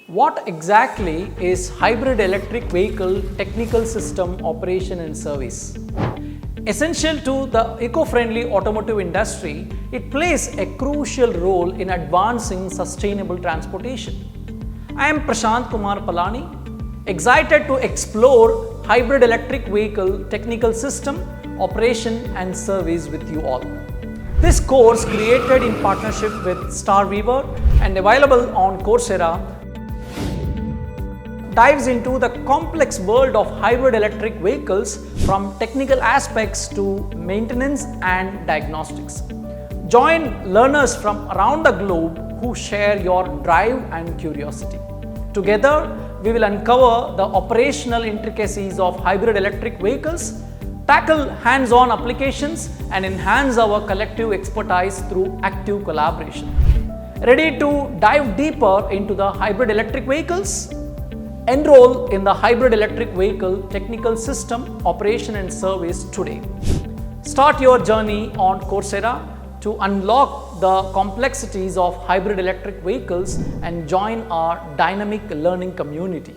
What exactly is hybrid electric vehicle technical system operation and service? Essential to the eco-friendly automotive industry, it plays a crucial role in advancing sustainable transportation. I am Prashant Kumar Palani, excited to explore hybrid electric vehicle technical system, operation and service with you all. This course, created in partnership with Starweaver and available on Coursera, dives into the complex world of hybrid electric vehicles from technical aspects to maintenance and diagnostics. Join learners from around the globe who share your drive and curiosity. Together, we will uncover the operational intricacies of hybrid electric vehicles, tackle hands-on applications, and enhance our collective expertise through active collaboration. Ready to dive deeper into the hybrid electric vehicles? Enroll in the hybrid electric vehicle technical system, operation and service today. Start your journey on Coursera to unlock the complexities of hybrid electric vehicles and join our dynamic learning community.